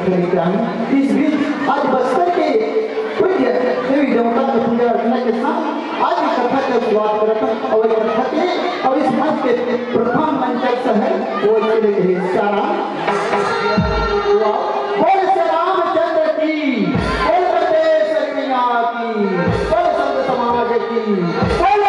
इस बीच आज बस्तर के पूज्य देवी देवता की पूजा अर्चना के साथ आज की कथा का शुरुआत करता और कथा के और इस मंच के प्रथम मंचक है वो सारा बोल श्री रामचंद्र की, बोल बटेश्वरी मैया की, बोल संत समाज की, बोल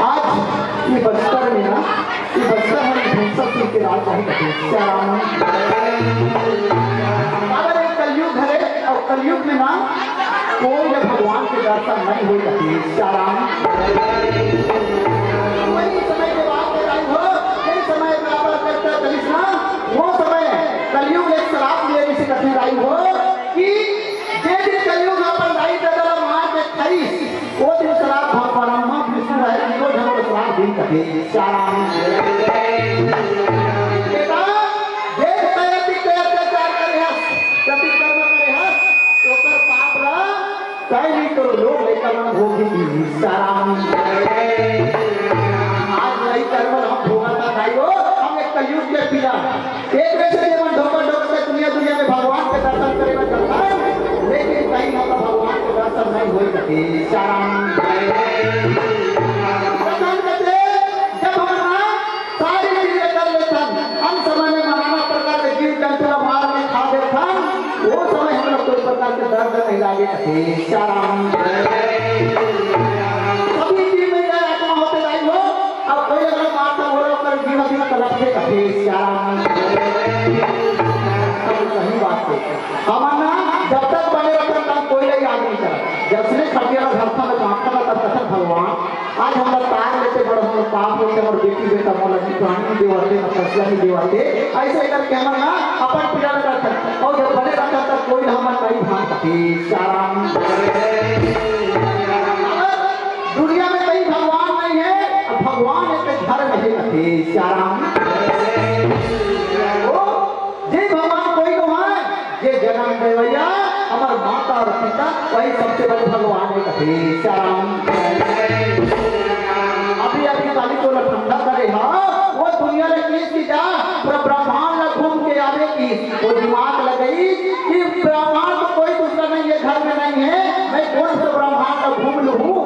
आज ये बस्तर में ना, ये बस्तर हमारी भैंसा सिंह के राज है। अगर एक कलयुग है और कलयुग में ना कोई जब भगवान के दर्शन नहीं हो सके, वही समय के बाद हो, यही समय बराबर करता कृष्णा, वो समय कलयुग एक शराब लेने से कठिन आई हो कि जे दिन कलयुग अपन दाई दादा मार के खरी, वो दिन शराब ब्रह्मा विष्णु है, इनको ढंग शराब दिन कटे चाराम बेटा जे तयति अत्याचार करे हस, प्रति कर्म करे हस, तो कर पाप रा कई नहीं तो लोग लेकर मन भोगी चाराम। आज नहीं कर्म हम भोगता खाइयो, हम एक कलयुग के पीड़ा एक वैसे जीवन ढोकर ढोकर दुनिया दुनिया में भगवान के दर्शन करेगा करता है, लेकिन कहीं ना तो भगवान के दर्शन नहीं हो सके चाराम। जब हम सारी चीजें कर लेते हम समय में नाना प्रकार के जीव जंतु मार में खा देते वो समय हम लोग कोई प्रकार के दर्द नहीं लागे चाराम। सभी जीव में आत्मा होते जाए हो, अब कोई अगर मारता हो लोग कर जीवन जीवन तलपते कथे चाराम। सही बात है, हमारा जब तक बने रहता तब कोई नहीं आदमी करा, जब से खटिया धरता में कांपता तब कथन भगवान आज हम लोग तार लेते बड़े हम लोग पाप होते और बेटी बेटा मोला की प्राणी देवाते न फसला नहीं देवाते, ऐसे करके हम ना अपन पीड़ा में रहता और जब बने रहता तब कोई हमारा नहीं भान कथे चाराम। दुनिया में कहीं भगवान नहीं है, अब भगवान है तो घर नहीं कथे चाराम। जे भगवान कोई को है, जे जन्म देवैया हमार माता और पिता वही सबसे बड़े भगवान है कथे चाराम। अभी अभी काली को ठंडा करे हाँ, वो दुनिया में किस की जा पूरा ब्रह्मांड में घूम के आवे की वो दिमाग लगाई कि ब्रह्मांड तो कोई दूसरा नहीं है, घर में नहीं है, मैं कौन सा ब्रह्मांड में घूम लूं,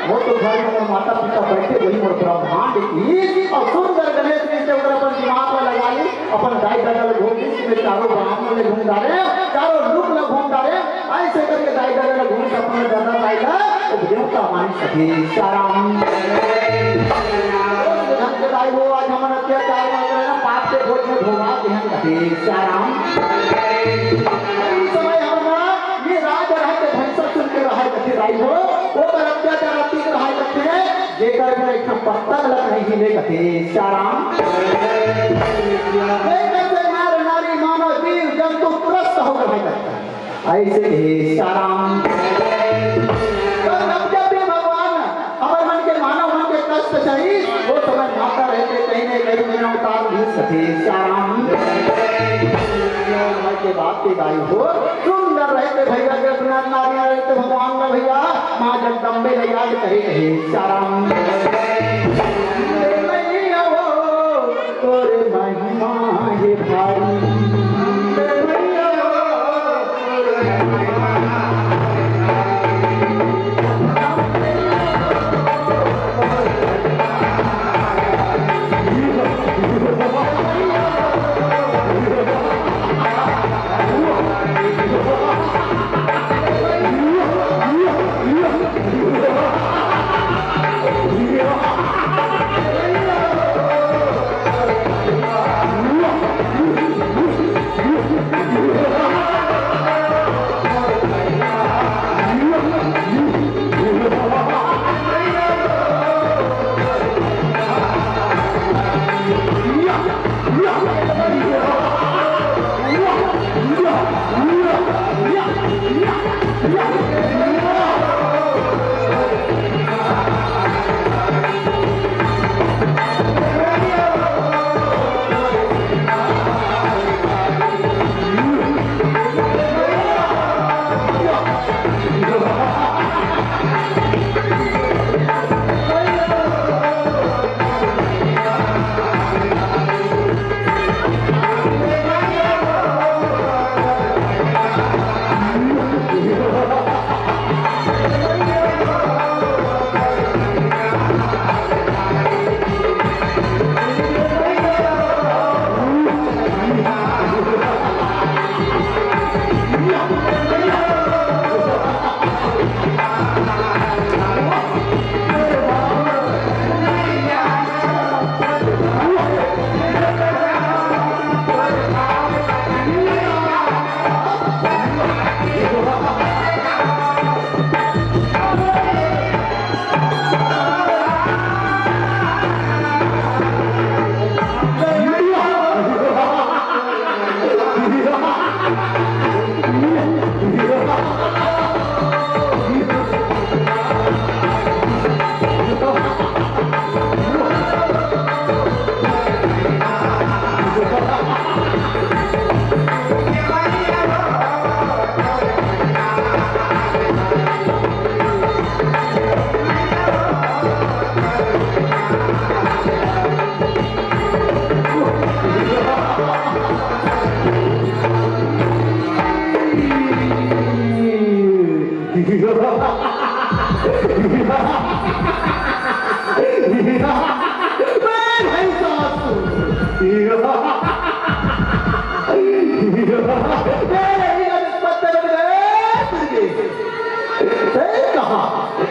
वो तो घर में माता पिता बैठे वही मोर ब्रह्मांड की और सुंदर गणेश ने अपन दिमाग में लगा ली अपन दाई दादा में घूम में चारों ब्राह्मण में घूम डाले, चारों लुक में घूम डाले, ऐसे करके दाई दादा में घूम अपने दादा दाईदा वो देवता मान सके चाराम। दाई वो आज हमारा अत्याचार ना पाप के बोझ में भोगा ध्यान रखे चाराम। समय हमारा ये राज रहते भैंसा सुन के रहा कथे दाई हो, वो पर अत्याचार अति रहा कथे जेकर में एक पत्ता लग नहीं हिले कथे चाराम। नार नारी मानव जीव जंतु त्रस्त हो रहा करता ऐसे ही चाराम। तो जब भी भगवान हमारे मन के मानव मन के कष्ट चाहिए वो समय माता रहते कहीं न कहीं मेरा उतार भी सके चाराम। के बात के गाय हो सुंदर रहते भैया जगन्नाथ नारिया रहते भगवान में भैया माँ जगदम्बे याद करे कहे चाराम। तोरे महिमा हे भाई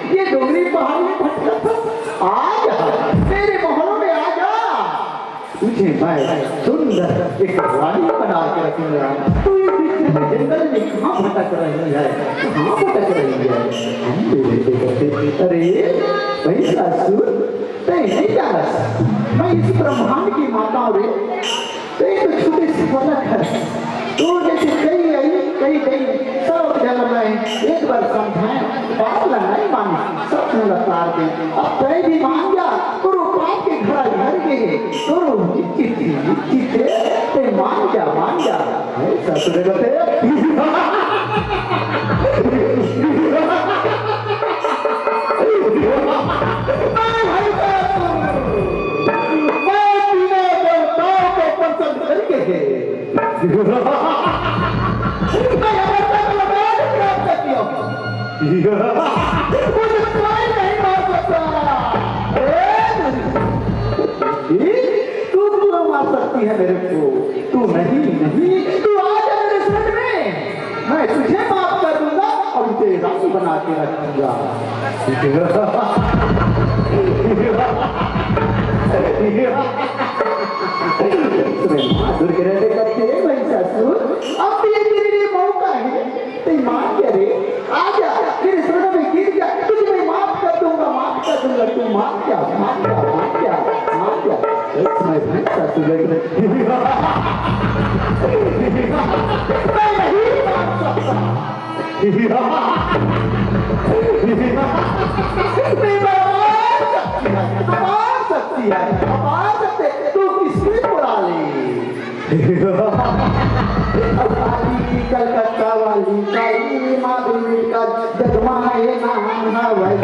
ये डोगरी पहाड़ में भटका था, आ जा मेरे महलों में आ जा, तुझे मैं सुंदर एक रानी बना के रखूंगा। तू जंगल में कहाँ भटक रही है, कहाँ भटक रही है? अरे भाई सासू नहीं जाना, मैं इस ब्रह्मांड की माता हूँ रे, तो छोटे से फलक है, तू जैसे कई आई कई गई, सब जन्म में एक बार समझाएं, बात नहीं मानी, सब तार दे। अब कई भी मान जा, गुरु पाप के घर गए, गुरु चित्ते मान जा ससुरे बते। तू मार सकती है मेरे को, तू नहीं तू आ जा मेरे शरण में, मैं तुझे माफ कर दूंगा और उसे राशि बना के रखूंगा। दुर्ग रहते करते भाई ससुर, अब ये तेरे लिए मौका है, तो मान जा रे, आजा तेरे शरण में गिर जा, तुझे मैं माफ कर दूंगा, तू मान जा। मैं भाई ससुर मैं नहीं मान सकता, तू किसने बुला ली? कलकत्ता वाली काली माधुरी का जगमाए नाम हवाई।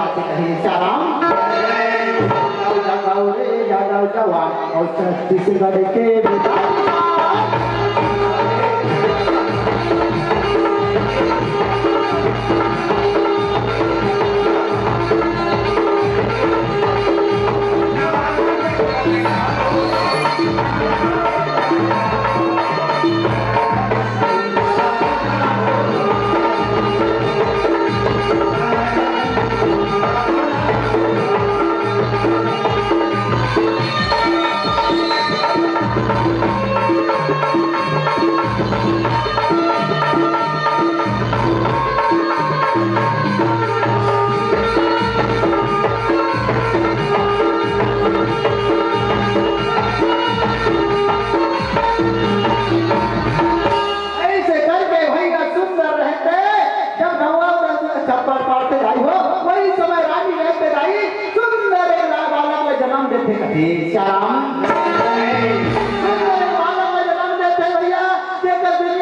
बात कही श्याम जाओ रे जाओ जवान और छत्तीसगढ़ के श्याम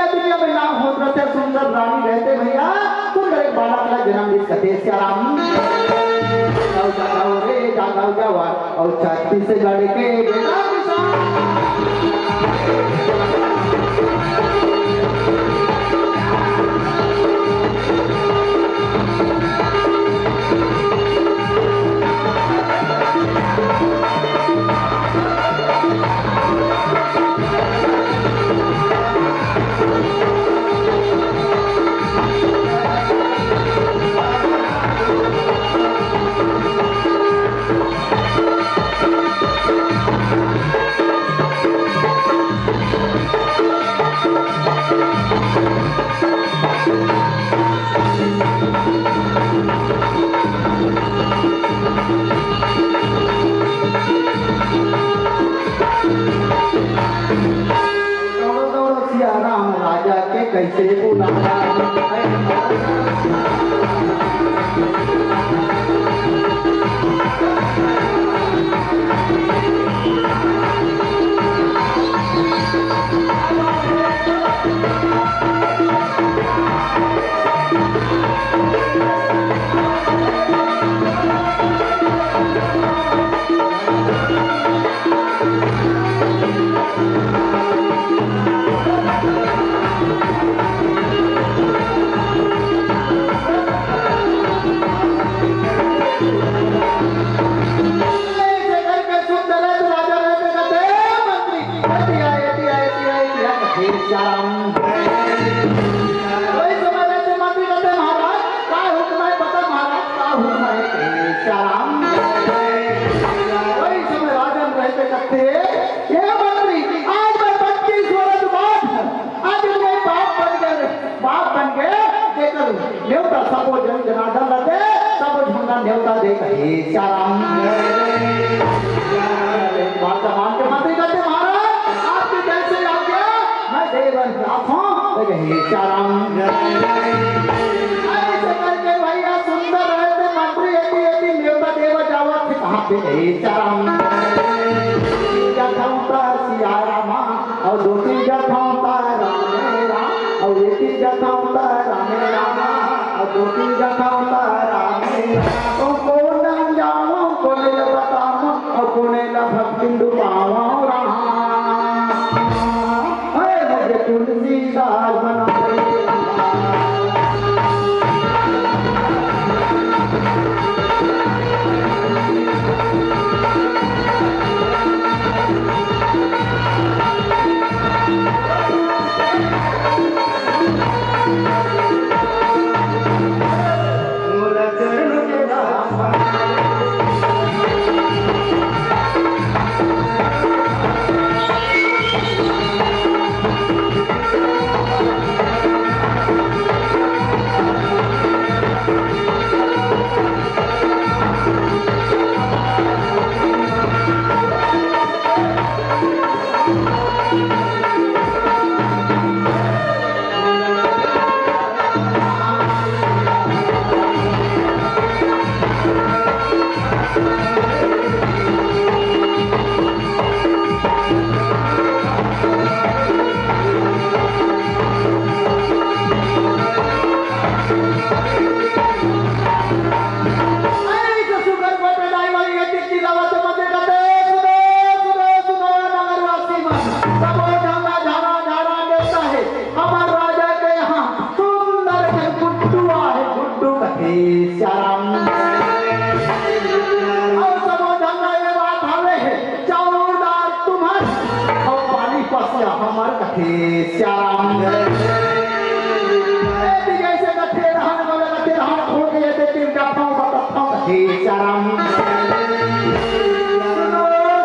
दुनिया में नाम होत रहते सुंदर रानी रहते भैया सुंदर एक बालक का जन्म दे सकते श्याम जाओ रे जाओ जवान और छत्तीसगढ़ के बेटा कैसे बुलाया न्योता दे कहे श्याम वर्तमान के मंत्री कहते महाराज आपके दिल से आ गया मैं देवर लाखों कहे श्याम ऐसे करके भैया सुंदर रहते मंत्री यदि यदि न्योता देव जावा थे कहाँ पे कहे श्याम जथौता सिया रामा और दो तीन जथौता रामे राम और एक ही जथौता रामे रामा और दो तीन जथौता रामे राम कोने जाऊं कोने बताऊं और कोने भक्तिंदु पाऊं राम मुझे तुलसीदास बना हे श्याराम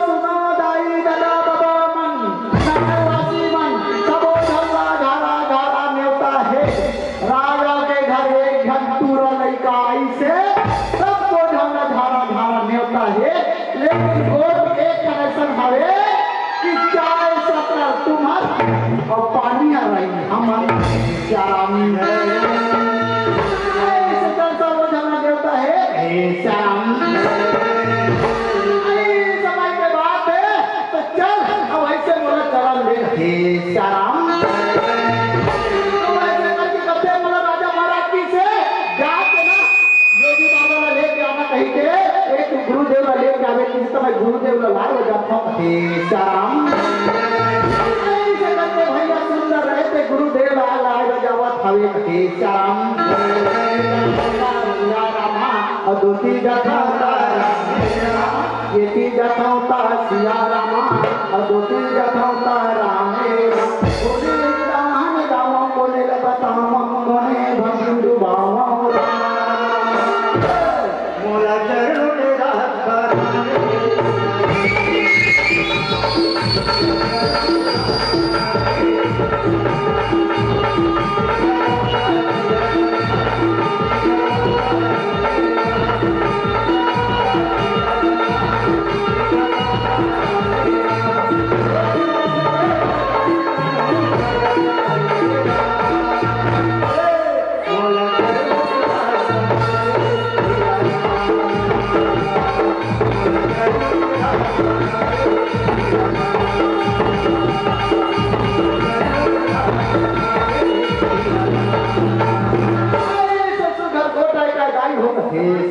सुनो दाई दादा बाबा मन नगरवासी मन सबो झगड़ा घारा घारा नेवता है राजा के घर एक घंटूरा लड़का ऐसे सबको झगड़ा घारा घारा नेवता है लेकिन गोद एक कनेक्शन हवे कि चाय सत्र तुम्हार और पानी आ रही हमारे श्याराम श्याम समय के बाद तो चल अब ऐसे बोला चला ले हे श्याम राजा महाराज की से जाके ना योगी बाबा ने लेके आना कहीं के एक गुरुदेव ने लेके आवे किस समय गुरुदेव ने लाए हो जाता हे श्याम ऐसे करके भैया सुंदर रहते गुरुदेव लाए हो जावा थावे हे श्याम अदुति जथाता येति जथाता सिया रामा अदुति जथाता रामे बोले दान दाव बोले बताम कोने भंगु बावा मोला चरण रात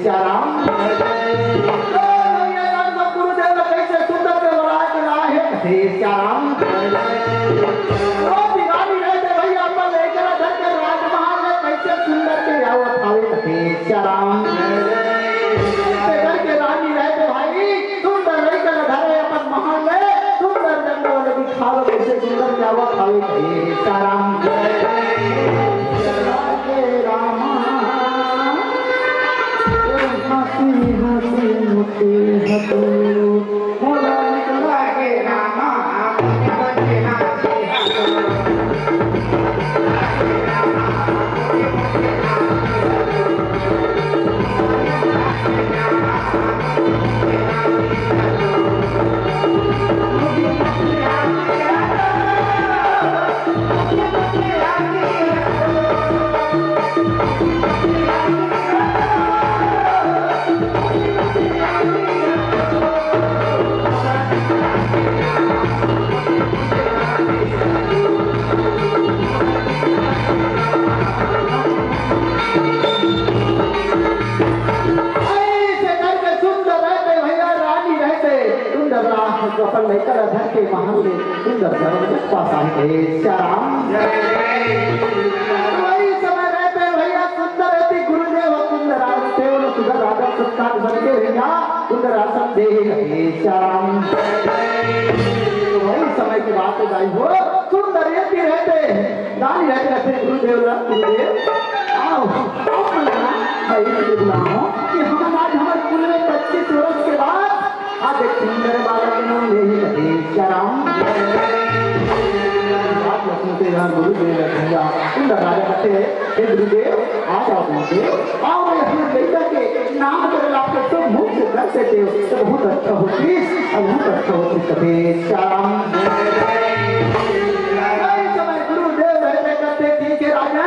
श्याराम गुरुदेव कैसे सुंदर के महाराज लाए हैं हे श्याराम दीवानी रहते भैया अपन लेकर घर के राजमहल में कैसे सुंदर के आवत आवे हे श्याराम घर के रानी रहते भाई सुंदर लेकर घर अपन महल में सुंदर जंगल में दिखाओ कैसे सुंदर के आवत आवे हे श्याराम हसी मुती हतो मोला निकला के रामा बचे हाथी हतो अपन लेकर घर के महल में सुंदर पास आए श्याम वही समय रहते भैया सुंदर रहती गुरुदेव सुंदर देव सुंदर राजा सत्कार बन के भैया सुंदर आसन दे श्याम वही समय की बात आई हो सुंदर रहती रहते रानी रहते गुरुदेव आओ भाई बुलाओ कि हम आज हमारे कुल में 25 वर्ष के बाद आज एक सुंदर बालक नाम ले श्याम बात लक्ष्मण से यहाँ गुरुदेव भैया सुंदर राजा कहते हे गुरुदेव आ जाओ गुरुदेव आओ मैं अपने बेटा के नाम कर आपके सब मुख से कर सकते हो तो बहुत अच्छा होती बहुत अच्छा होती कभी श्याम समय गुरुदेव रहते कहते ठीक है राजा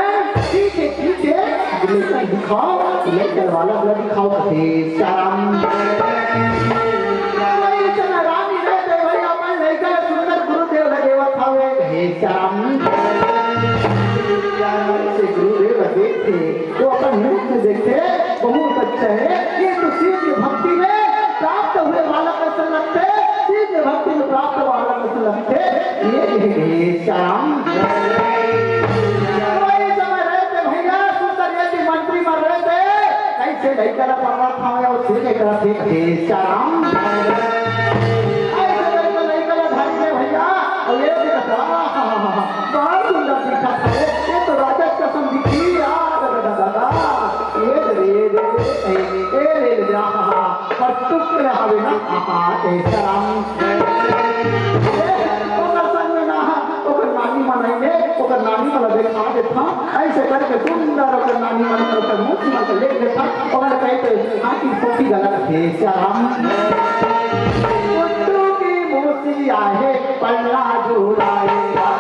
ठीक है दिखाओ लेकर वाला दिखाओ कभी श्याम श्याम से गुरुदेव देखते वो अपन नृत्य देखते बहुत अच्छा है ये तो शिव की भक्ति में प्राप्त हुए वाला कैसे लगते शिव की भक्ति में प्राप्त वाला कैसे लगते ये श्याम समय रहते भैया सुंदर यदि मंत्री में रहते कैसे नहीं करा पड़ा था और शिव ने करा थे श्याम ये तो राजा कसम दिखी यार दादा ये रे कट्टुक के हवे ना ऐसा राम ओकर संग में ना ओकर नानी मनाइले ओकर नानी वाला देखा देता ऐसे करके सुंदर ओकर नानी मन ओकर मुंह में ले देता ओकर कहते हाथी पोखी गला ऐसा राम कट्टु की मोसी आहे पल्ला जुराएगा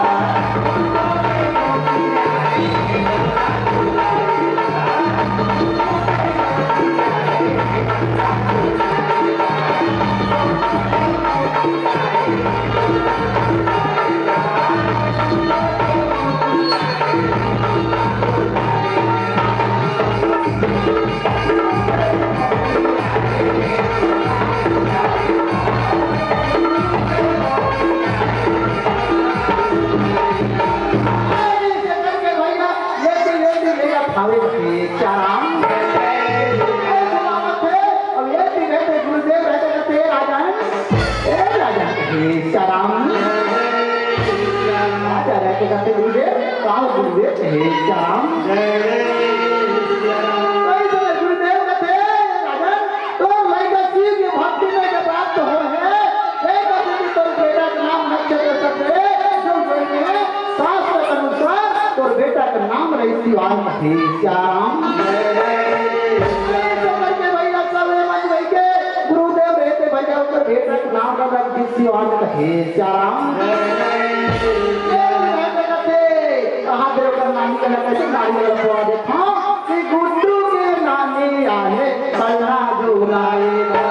गुड्डू के नानी आए पल्ला जुराएगा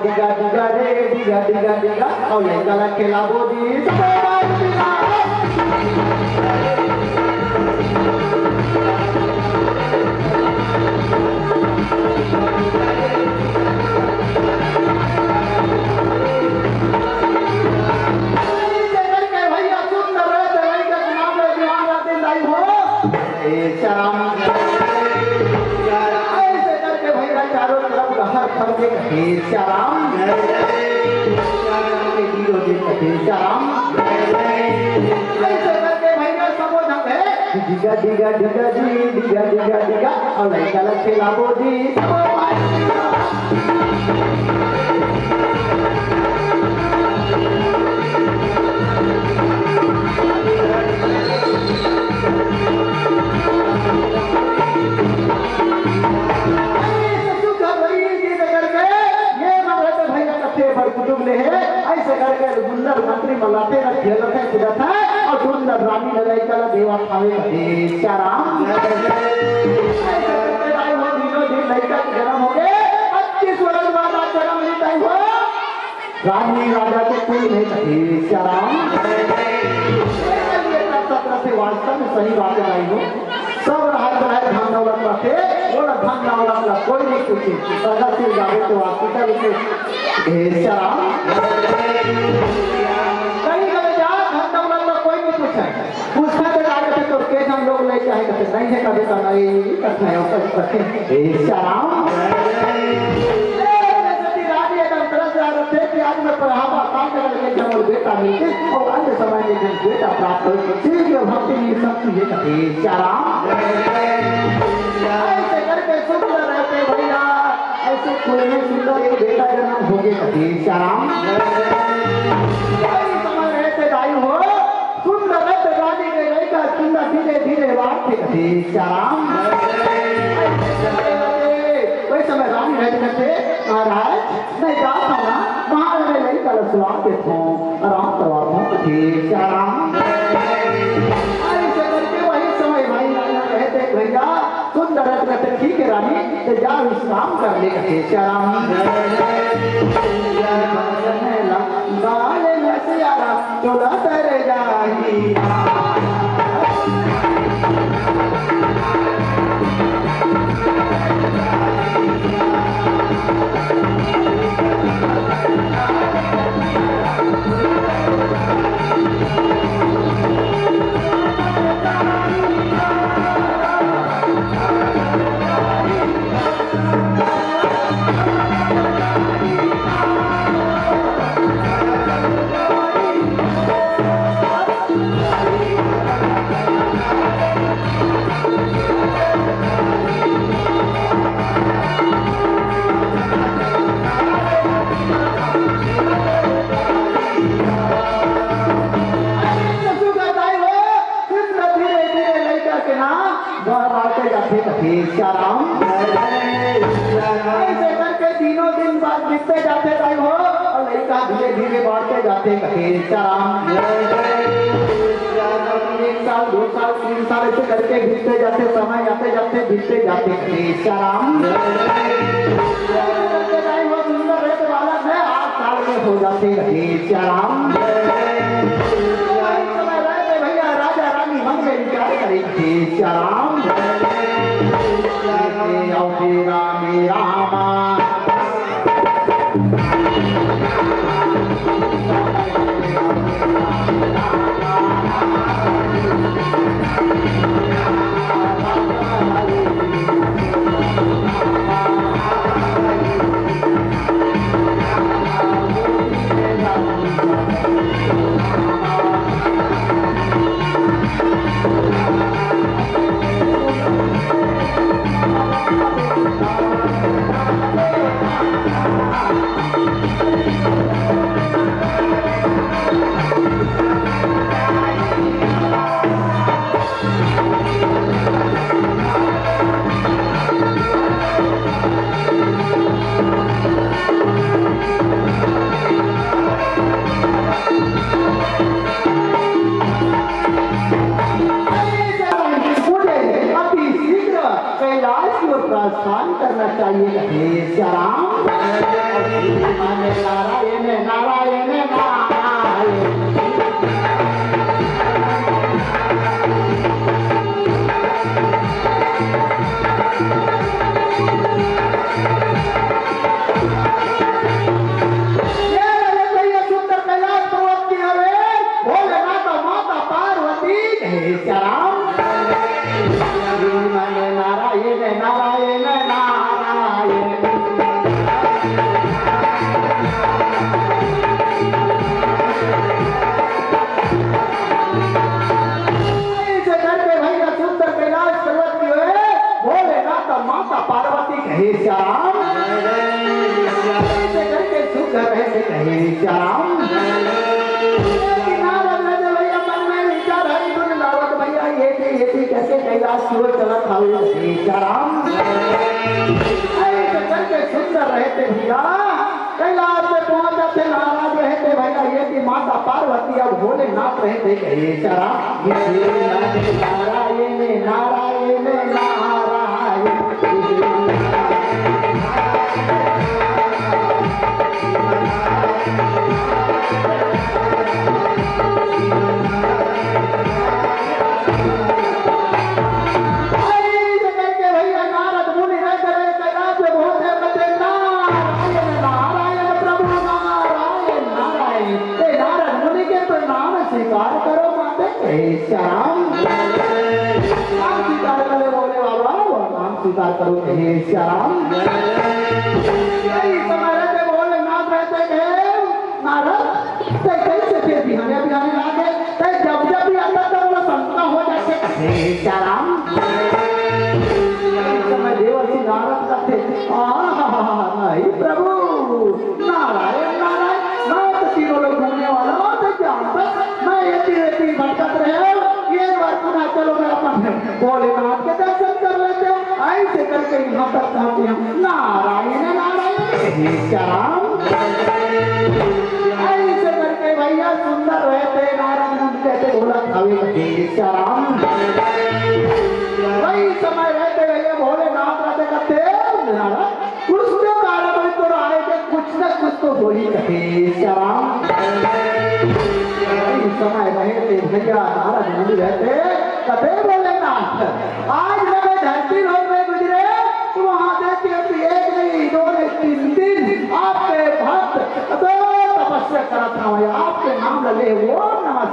diga diga re diga diga diga और लड़का लग के लाबो दी diga diga diga diga diga diga और लड़का लग के लाबो दी ऐसे करके गुंडर मंत्री मलाते ना खेलते हैं कुदाता है और गुंडर रानी लड़ाई का देवा खावे बेचाराम ऐसे करके राय वो दिनों दिन लड़का जन्म हो गए 25 वर्ष बाद आज जन्म लेता है वो रानी राजा को कोई नहीं बेचाराम ये सत्र से वास्तव में सही बात है भाई वो सब राहत राहत धन दौलत पाते वो ना धन दौलत का कोई नहीं कुछ अगर फिर जावे तो हॉस्पिटल में बेचाराम कहीं कहीं जा धन दौलत का कोई नहीं पूछा पूछना तो आगे तो केस हम लोग ले चाहे कहते नहीं है कभी तो नहीं करते हैं ऊपर करते बेचाराम यदि राजी एकदम तरह से आ रहे थे कि आज मैं पढ़ावा काम करके जब और बेटा मिलते और अन्य समय में जब बेटा प्राप्त हो ठीक है भक्ति में सब चीजें बेचाराम ऐसे करके सुंदर रहते भैया ऐसे खुले सुंदर एक बेटा जन्म हो गया बेचाराम समय रहते दाई हो सुंदर रहते राजी के लड़का सुंदर धीरे धीरे बात थे बेचाराम वही समय रानी रहते थे महाराज मैं जाता हूँ ना वहाँ मैं लड़का लसवा के हूँ आराम करवा हूँ बेचाराम ऐसे करके वही समय भाई राजा कहते भैया ठीक है रानी, तो जाओ विश्राम कर ले कहे श्याम। बाल नसियारा चोला तर जाही, श्याम ऐसे करके तीनों दिन बाद बीतते जाते भाई हो, और लड़का धीरे धीरे बढ़ते जाते कहे श्याम। 1 साल 2 साल 3 साल ऐसे करके बीतते जाते, समय आते जाते बीतते जाते कहे श्याम। सुंदर रहते वाला है 8 साल में हो जाते कहे श्याम। भैया राजा रानी मन में विचार करेंगे श्याम। रामे रामा प्रस्थान करना चाहिए कहे श्याम। नारायण नारायण नारायण सुंदर कैलाश पर्वत की हवे भोलेनाथ माता पार्वती कहे श्याम। नारायण नारायण नारायण ऐसे करके भैया सुंदर कैलाश पर्वत की हुए भोलेनाथ माता पार्वती कहे श्याम। ऐसे करके सुंदर रहते कहे श्याम। कैसे कैलाश की ओर चला था श्याम। ऐसे करके सुंदर रहते भैया कैलाश में पहुंच जाते, नाराज रहते भैया ये कि माता पार्वती अब भोलेनाथ रहते कहे श्याम। नारायण नारायण नारायण स्वीकार करो माते श्याम। नाम स्वीकार करे बोले बाबा, नाम स्वीकार करो कहे श्याम। समय रहते बोले नाम रहते कहे नारद कैसे फिर बिहाने बिहाने लागे जब जब भी आता तब वो शंका हो जाते कहे श्याम। समय देवर्षि नारद कहते नहीं प्रभु नारायण नारायण मैं तो तीनों लोग घूमने वाला हूँ तो जानता मैं ये भटकत रहे ये बार पुनः चलो मैं अपन भोलेनाथ के दर्शन कर लेते हैं। ऐसे करके यहाँ तक पहुँचे हम नारायण नारायण श्याम। ऐसे करके भैया सुंदर रहते नारायण कहते भोला खावे श्याम। वही समय रहते भैया भोलेनाथ कथे श्याम समय रहे थे भैया नारद मुनि रहते कथे भोलेनाथ आज जब धरती लोक में गुजरे तो वहां देखे एक नहीं दो नहीं तीन दिन आपके भक्त तपस्या करा था आपके नाम ले ओम नमः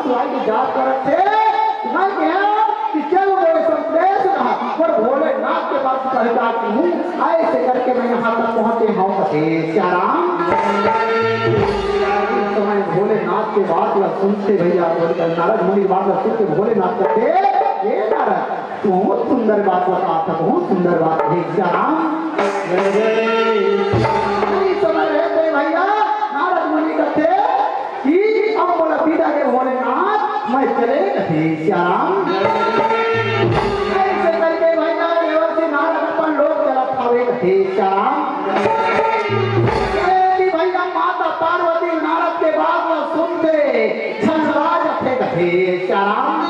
शिवाय की जाप करते मैं क्या कि चलो मेरे संदेश रहा पर भोलेनाथ के पास कहता हूँ ऐसे करके मैं यहाँ तक पहुँचे हूँ कथे श्याम समय भोलेनाथ के बात सुनते भैया नारद मुनि बात सुनते भोलेनाथ कहते ये नारद बहुत सुंदर बात बता था बहुत सुंदर बात है श्याम समय रहते भैया नारद मुनि कहते कि अब बोला पिता के भोलेनाथ मैं चले कथे श्याम ऐसे करके भैया देवर से नारद अपन लोग चला खावे कथे श्याम भैया माता पार्वती नारद के बात सुनते छनराज थे कथे श्याम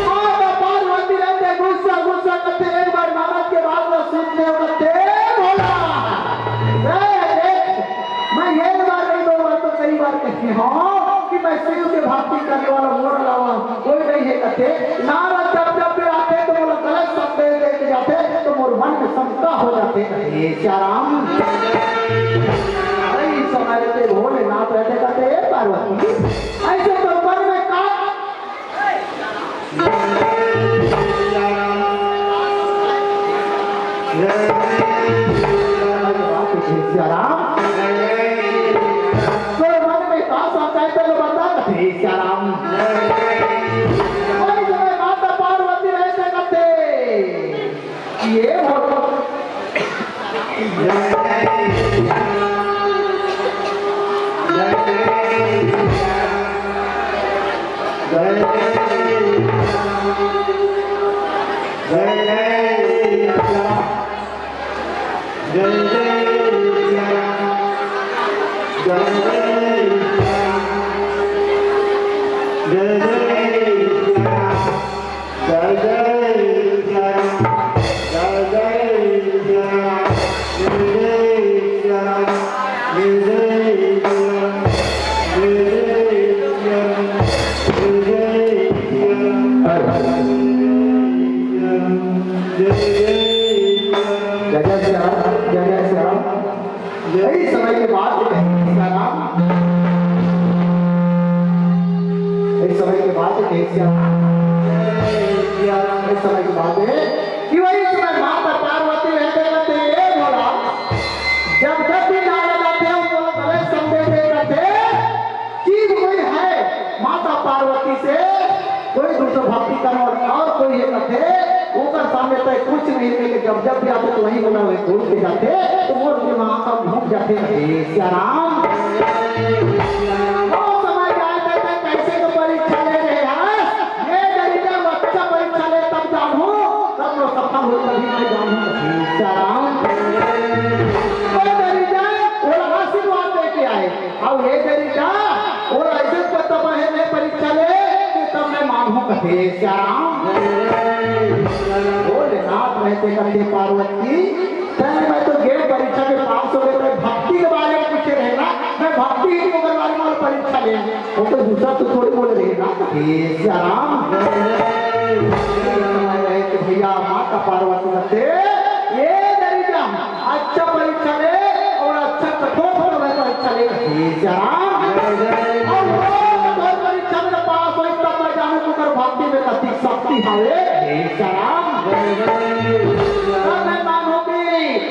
माता पार्वती रहते गुस्सा करते एक बार नारद के बात सुनते कहते भोला मैं एक बार नहीं दो बार तो कई बार कहती हूँ कि मैं शिव के भक्ति करने वाला मोर लावा कोई नहीं है कहते नारद जब भी आते तो वो गलत शब्द लेके जाते तो मोर मन में शंका हो जाते कहे श्याम समय रहते भोलेनाथ रहते कहते पार्वती ऐसे तो मन में का श्याम तो मन में का कहते तो बता कथे श्याम माता पार्वती रहते कहते ये समय के बाद है कि वही समय माता पार्वती रहते रहते ये बोला जब भी नारद आते हैं वो गले संदेश देते चीज कोई है माता पार्वती से कोई दूसरा भक्ति करो और कोई ये कहते ऊपर सामने तो कुछ नहीं लेके जब भी आते तो वही बोला हुए भूल के जाते तो वो वहां का घूम जाते श्याम कैसे तो परीक्षा ले रहे हैं ये दरिद्र बच्चा परीक्षा ले तब जानू तब वो सफल हो तभी मैं जानू श्याम वो आशीर्वाद देके आए अब ये दरिद्र और ऐसे तब है परीक्षा ले तब मैं मानू कथे श्याम भोलेनाथ रहते करते पार्वती मैं तो गेट परीक्षा के पास हो गए भक्ति के बारे में पूछे रहेगा मैं भक्ति ही होकर वाले वाले परीक्षा ले वो तो दूसरा तो थोड़ी बोल रहेगा श्याम भैया माता पार्वती कहते ये दरिद्र अच्छा परीक्षा ले और अच्छा कठोर परीक्षा ले श्याम परीक्षा में पास हो तब मैं जानू तो कर भक्ति में कति शक्ति हवे श्याम मैं मानूंगी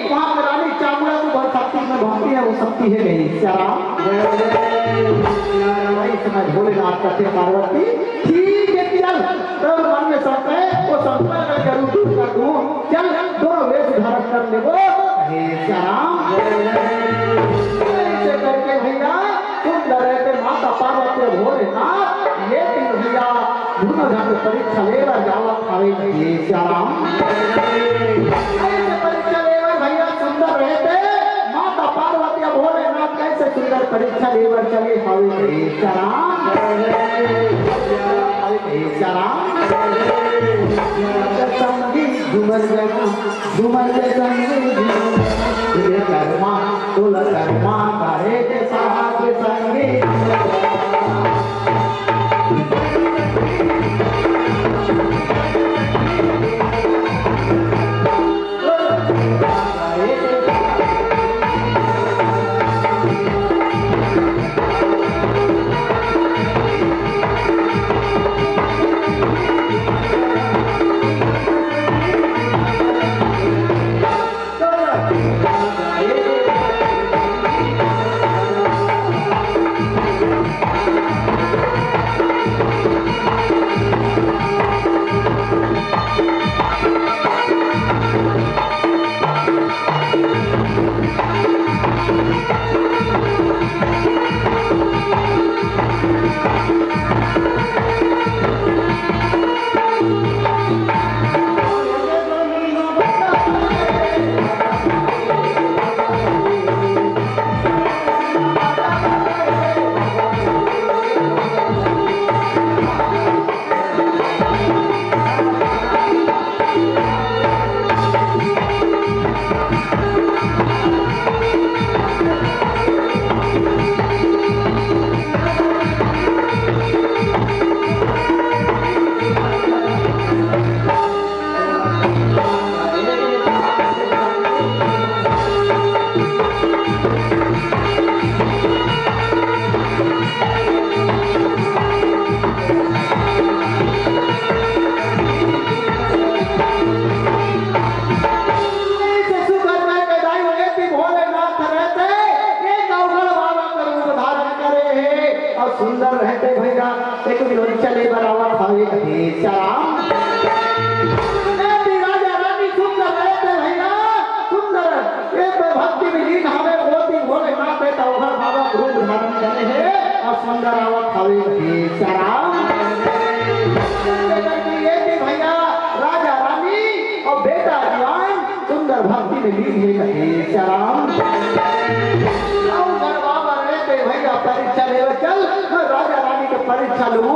वहां रानी चामुंडा को बहुत शक्ति में भक्ति है वो शक्ति है नहीं श्याम समय भोलेनाथ कहते पार्वती ठीक है चल तो मन में शक है वो संकल्प मैं जरूर दूर कर दूं चल दोनों वेश धारण कर ले वो श्याम ऐसे करके भैया सुंदर रहते माता पार्वती भोलेनाथ ये तीन भैया दोनों जाके परीक्षा लेकर जावा खावे श्याम ऐसे परीक्षा लेकर भैया सुंदर रहते माता पार्वती भोलेनाथ कैसे सुंदर परीक्षा लेकर चले खावे श्याम संगी घुमर संगी कर्मा तो कर्मा करे के साथ संगी सुंदर रहते भैया एक विरोध चले बराबर भावे राम राजा रानी सुंदर रहते भैया सुंदर एक भक्ति विलीन हमें मोती भोले नाथ बेटा उधर बाबा रूप धारण करे है और सुंदर आवत भावे राम ये भी भैया राजा रानी और बेटा जवान सुंदर भक्ति विलीन है राम भैया परीक्षा ले चल राजा रानी के परीक्षा लू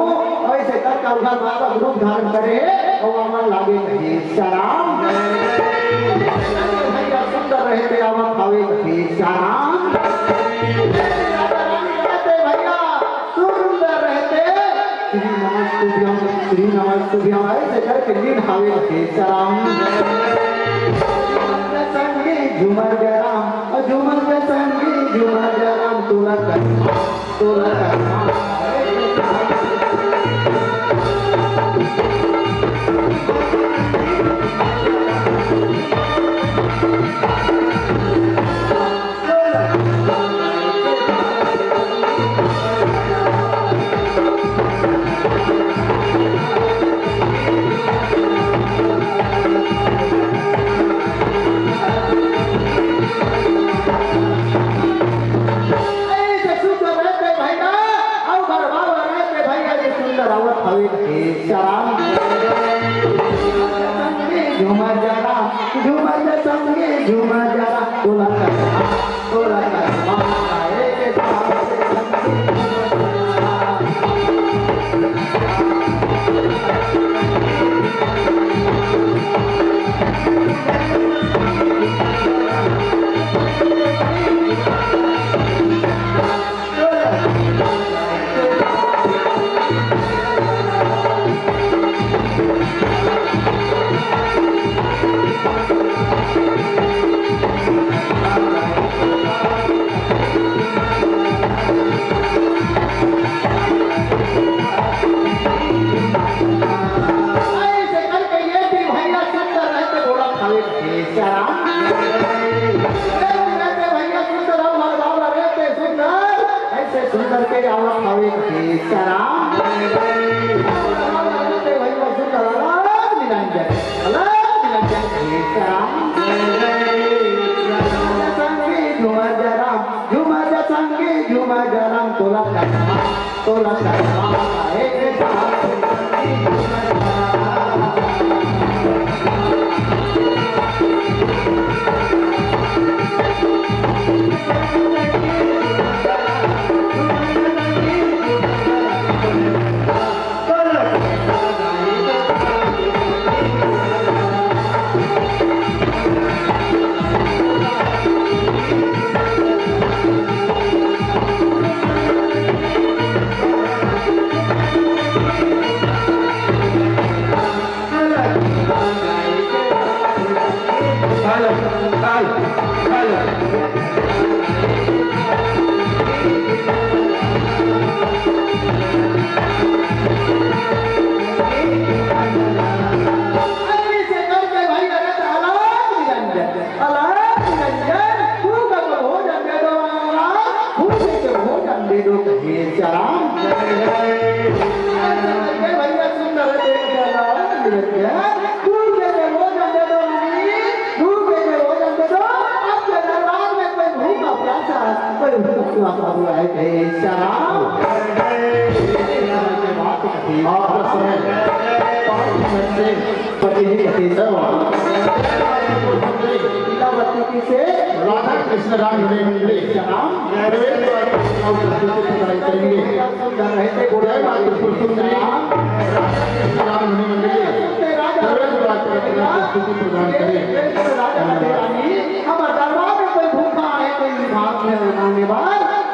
ऐसे करके उधर बाबा रूप धारण करे और अमन लागे राम भैया सुंदर रहते अमन खावे राम राजा रानी रहते भैया सुंदर रहते श्री नमस्तुभ्यम ऐसे करके लीन हावे राम संगी झूमर राम झूमर के संगी झूमर राम तुला राधा कृष्ण राम करेंगे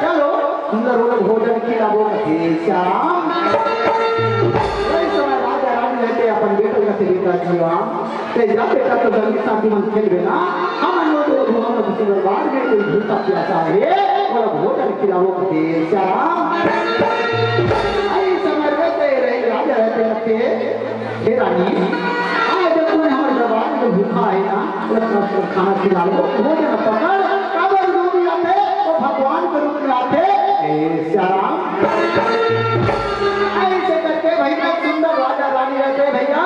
चलो सुंदर भोजन किया वो श्याम राजा रानी रहते अपन बेटा का बेटा जीवाम तेरा बेटा तो जल्दी साथी मन खेल ना हम लोग तो भगवान की दरबार में कोई भूखा प्यासा है और भोजन खिलाओ श्याम आई समय रहते रहे राजा रहते रहते हे रानी आज जब तुमने हमारे दरबार में भूखा है ना तो खाना खिला लो भोजन पकड़ काबर रूप में आते और भगवान के रूप में आते श्याम ऐसे करके भैया सुंदर राजा रानी रहते भैया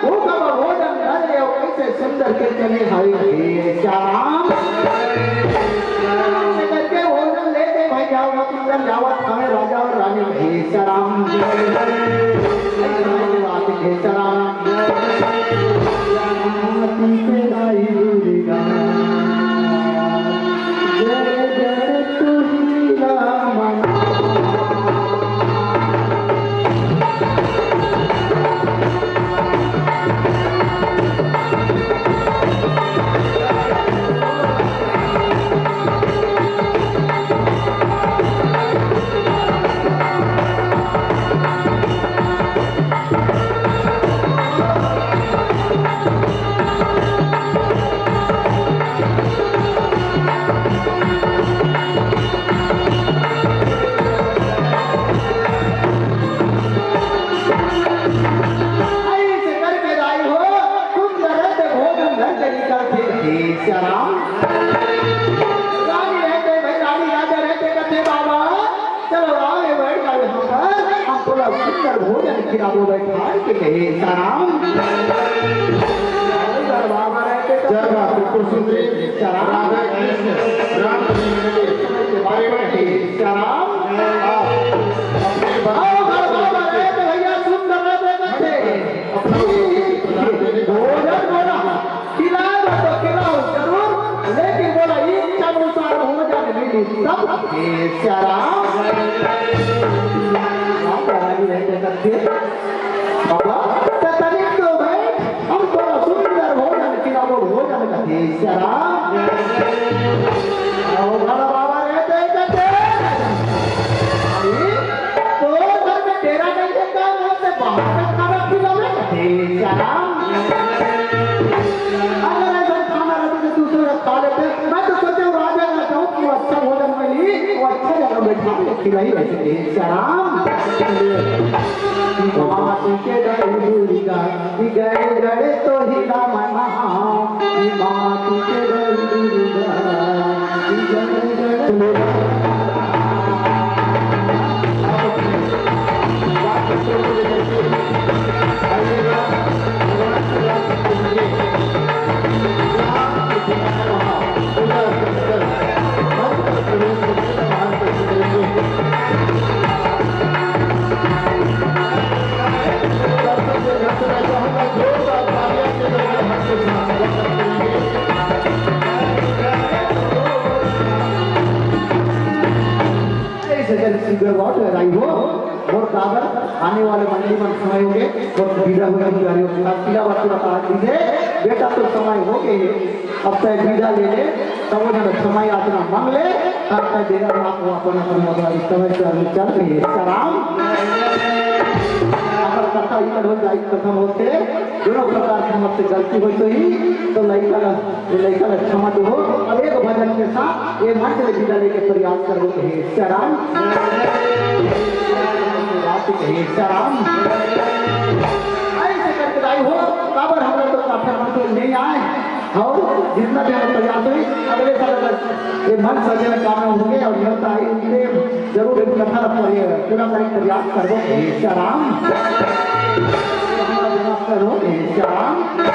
भूखा भोजन धरे और कैसे सुंदर के चले हरे श्याम ऐसे करके भोजन लेते भैया वो सुंदर जावत हमें राजा और रानी हे श्याम हे श्याम भोजन खिलाओ बैठा के कहे राम बाबा रहते जय बाबा को सुंदरी राधा कृष्ण राम के बारे में राम अपने बाबा रहते भैया सुंदर रहते भोजन बोला खिलाओ तो खिलाओ जरूर लेकिन बोला इच्छा अनुसार भोजन मिली सब राम बाबा तनिक तो भाई हम थोड़ा सुंदर भोजन खिलाओ भोजन करते श्याम बाबा रहते तो घर में तेरा नहीं देता से बाहर का खाना खिलाओ श्याम अगर ऐसा खाना रहता तो दूसरे खा लेते मैं तो सोचे राजा का जाऊँ कि अच्छा भोजन मिली वो अच्छा जगह बैठा खिलाई रहते श्याम माटी के डूरिगा गए गए तो ही मना माटी के डूरिगा और दादर आने वाले मंडली में समय होंगे और विदा हुए अधिकारियों के साथ पीला बात बता दीजिए बेटा तो समय हो गए अब तक विदा ले ले तब वो समय आचना मांग ले तब तक देगा आप अपन समय से चल रही है राम कथा इकड़ हो जाए कथम होते दोनों प्रकार की हमसे गलती हो तो ही तो लड़का क्षमा दो और एक भजन के साथ ये मंच में विदा लेके प्रयास करो हे श्याम हे श्याम ऐसे करके आई हो काबर हम लोग तो काफी हम नहीं आए और जितना भी हम प्रयास हुई अगले साल ये मन सजे में काम होंगे और योग्यता आई उनके जरूर एक कथा पूरा करने प्रयास करो हे श्याम करो हे श्याम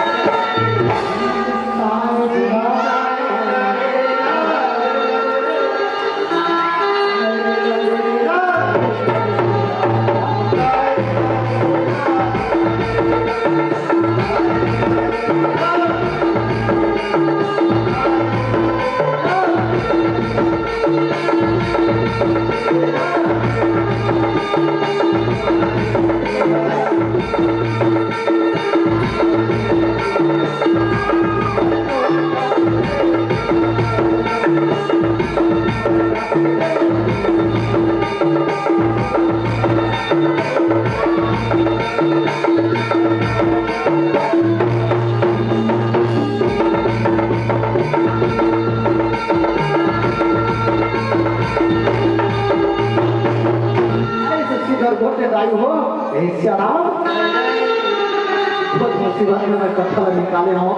निकाले हो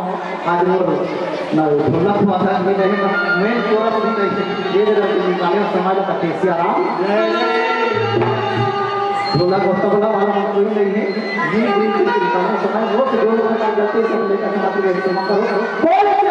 आज मोर ना ढोला हुआ भी नहीं ना मेन कोरस भी नहीं ये जगह निकाले समाज का केसियाराम ढोला को तबला वाला कोई नहीं है ये निकाले समाज वो जो गलती से लेकर मात्र करो